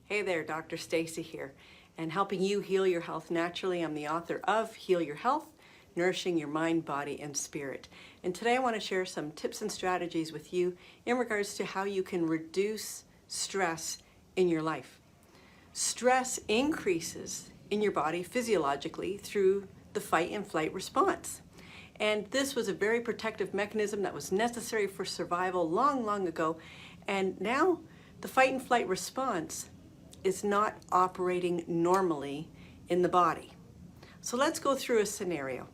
Hey there, Dr. Stacy here, and helping you heal your health naturally. I'm the author of Heal Your Health, Nourishing Your Mind, Body, and Spirit. And today I want to share some tips and strategies with you in regards to how you can reduce stress in your life. Stress increases in your body physiologically through the fight and flight response. And this was a very protective mechanism that was necessary for survival long, long ago. And now the fight and flight response is not operating normally in the body. So let's go through a scenario.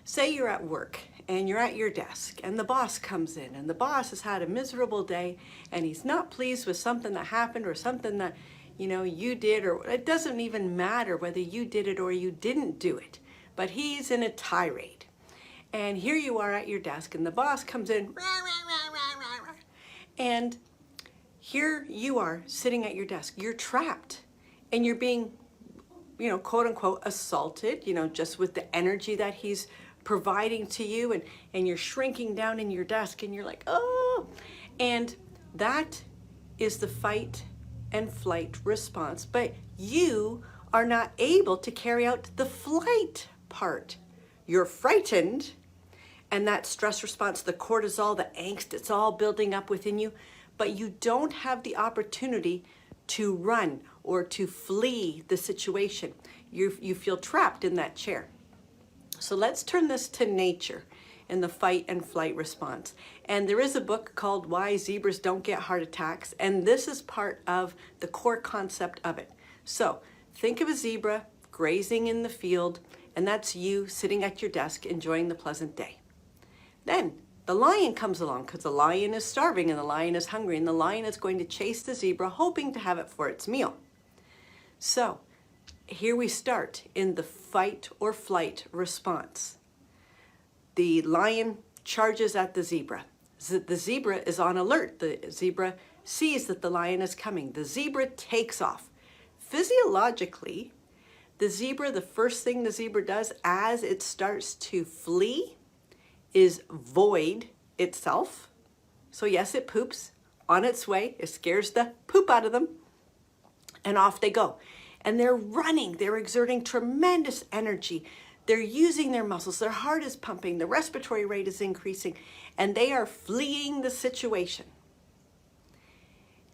Say you're at work and you're at your desk and the boss comes in and the boss has had a miserable day and he's not pleased with something that happened or something that you did, or it doesn't even matter whether you did it or you didn't do it, but he's in a tirade. And here you are at your desk and the boss comes in and here you are sitting at your desk. You're trapped and you're being, quote unquote, assaulted, just with the energy that he's providing to you, and you're shrinking down in your desk and you're like, oh, and that is the fight and flight response. But you are not able to carry out the flight part. You're frightened, and that stress response, the cortisol, the angst, it's all building up within you, but you don't have the opportunity to run or to flee the situation. You feel trapped in that chair. So let's turn this to nature in the fight and flight response. And there is a book called Why Zebras Don't Get Heart Attacks, and this is part of the core concept of it. So think of a zebra grazing in the field, and that's you sitting at your desk enjoying the pleasant day. Then the lion comes along because the lion is starving and the lion is hungry, and the lion is going to chase the zebra hoping to have it for its meal. So here we start in the fight or flight response. The lion charges at the zebra. The zebra is on alert. The zebra sees that the lion is coming. The zebra takes off. Physiologically, the first thing the zebra does as it starts to flee is void itself. So yes, it poops on its way. It scares the poop out of them, and off they go. And they're running, they're exerting tremendous energy. They're using their muscles, their heart is pumping, the respiratory rate is increasing, and they are fleeing the situation.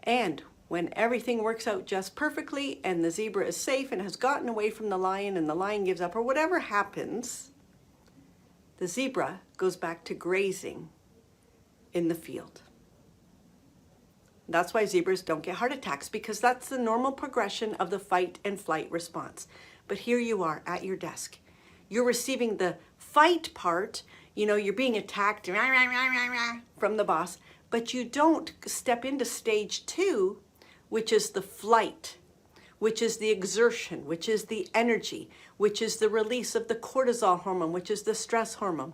And when everything works out just perfectly and the zebra is safe and has gotten away from the lion and the lion gives up, or whatever happens, the zebra goes back to grazing in the field. That's why zebras don't get heart attacks, because that's the normal progression of the fight and flight response. But here you are at your desk. You're receiving the fight part, you're being attacked from the boss, but you don't step into stage 2, which is the flight, which is the exertion, which is the energy, which is the release of the cortisol hormone, which is the stress hormone.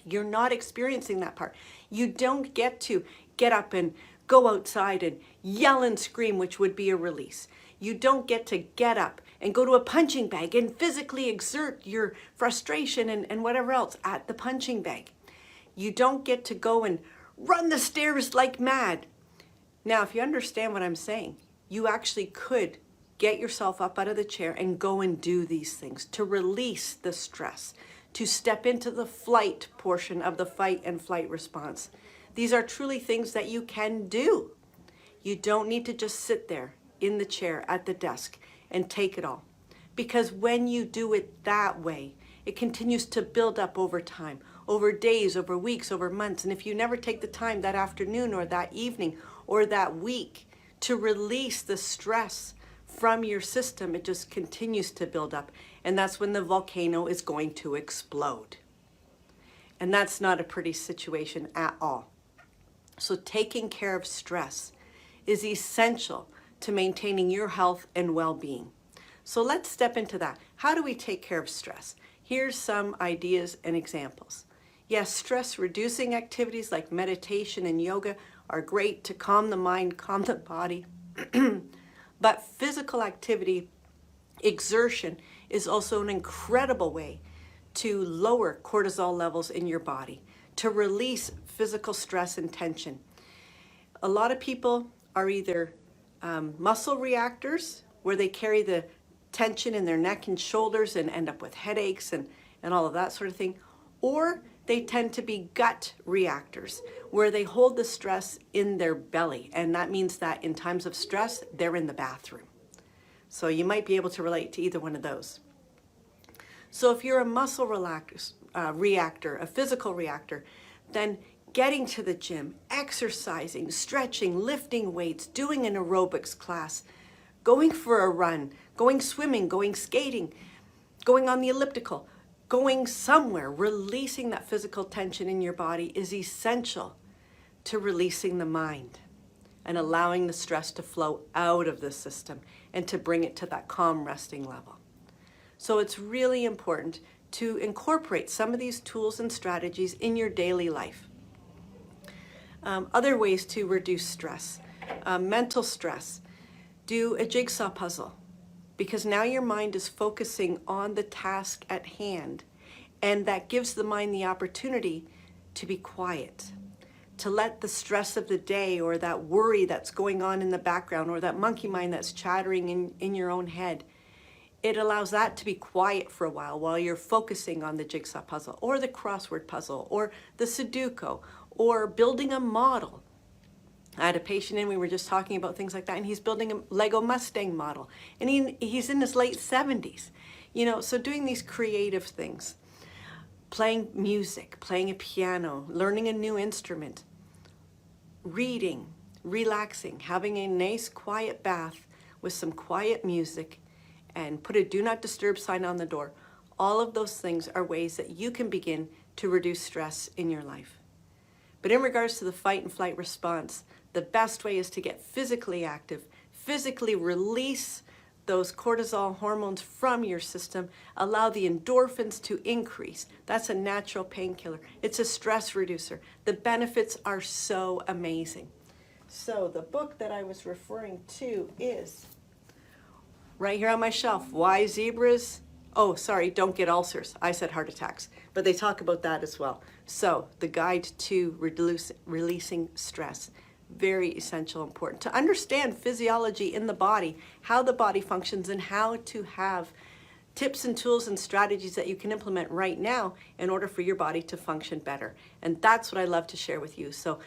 You're not experiencing that part. You don't get to get up and go outside and yell and scream, which would be a release. You don't get to get up and go to a punching bag and physically exert your frustration and whatever else at the punching bag. You don't get to go and run the stairs like mad. Now, if you understand what I'm saying, you actually could get yourself up out of the chair and go and do these things to release the stress, to step into the flight portion of the fight and flight response. These are truly things that you can do. You don't need to just sit there in the chair at the desk and take it all. Because when you do it that way, it continues to build up over time, over days, over weeks, over months. And if you never take the time that afternoon or that evening or that week to release the stress from your system, it just continues to build up. And that's when the volcano is going to explode. And that's not a pretty situation at all. So taking care of stress is essential to maintaining your health and well-being. So let's step into that. How do we take care of stress? Here's some ideas and examples. Yes, stress-reducing activities like meditation and yoga are great to calm the mind, calm the body. But physical activity, exertion, is also an incredible way to lower cortisol levels in your body, to release physical stress and tension. A lot of people are either muscle reactors, where they carry the tension in their neck and shoulders and end up with headaches and all of that sort of thing. Or they tend to be gut reactors, where they hold the stress in their belly. And that means that in times of stress, they're in the bathroom. So you might be able to relate to either one of those. So if you're a muscle reactor, a physical reactor, then getting to the gym, exercising, stretching, lifting weights, doing an aerobics class, going for a run, going swimming, going skating, going on the elliptical, going somewhere, releasing that physical tension in your body is essential to releasing the mind and allowing the stress to flow out of the system and to bring it to that calm resting level. So it's really important to incorporate some of these tools and strategies in your daily life. Other ways to reduce stress, mental stress. Do a jigsaw puzzle, because now your mind is focusing on the task at hand, and that gives the mind the opportunity to be quiet, to let the stress of the day or that worry that's going on in the background or that monkey mind that's chattering in your own head. It allows that to be quiet for a while you're focusing on the jigsaw puzzle or the crossword puzzle or the Sudoku or building a model. I had a patient in, we were just talking about things like that, and he's building a Lego Mustang model, and he's in his late 70s. So doing these creative things, playing music, playing a piano, learning a new instrument, reading, relaxing, having a nice quiet bath with some quiet music, and put a do not disturb sign on the door. All of those things are ways that you can begin to reduce stress in your life. But in regards to the fight and flight response, the best way is to get physically active, physically release those cortisol hormones from your system, allow the endorphins to increase. That's a natural painkiller. It's a stress reducer. The benefits are so amazing. So the book that I was referring to is right here on my shelf, Why Zebras, Don't Get Ulcers. I said heart attacks, but they talk about that as well. So the guide to releasing stress. Very essential, important to understand physiology in the body, how the body functions, and how to have tips and tools and strategies that you can implement right now in order for your body to function better. And that's what I love to share with you. So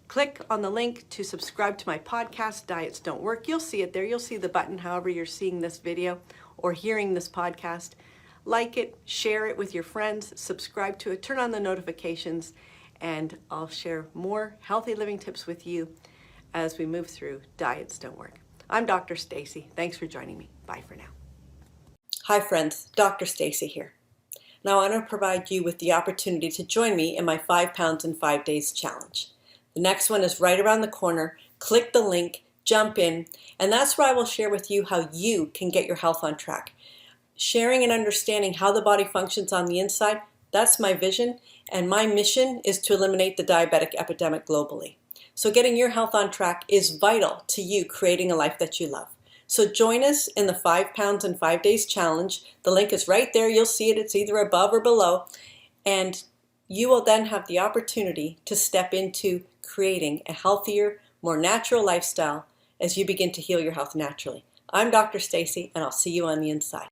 click on the link to subscribe to my podcast, Diets Don't Work. You'll see it there. You'll see the button however you're seeing this video or hearing this podcast. Like it, share it with your friends, subscribe to it, turn on the notifications, and I'll share more healthy living tips with you as we move through Diets Don't Work. I'm Dr. Stacy. Thanks for joining me. Bye for now. Hi friends, Dr. Stacy here. Now I want to provide you with the opportunity to join me in my 5 pounds in 5 days challenge. The next one is right around the corner. Click the link, jump in, and that's where I will share with you how you can get your health on track. Sharing and understanding how the body functions on the inside, that's my vision, and my mission is to eliminate the diabetic epidemic globally. So getting your health on track is vital to you creating a life that you love. So join us in the 5 pounds in 5 days challenge. The link is right there. You'll see it. It's either above or below. And you will then have the opportunity to step into creating a healthier, more natural lifestyle as you begin to heal your health naturally. I'm Dr. Stacy, and I'll see you on the inside.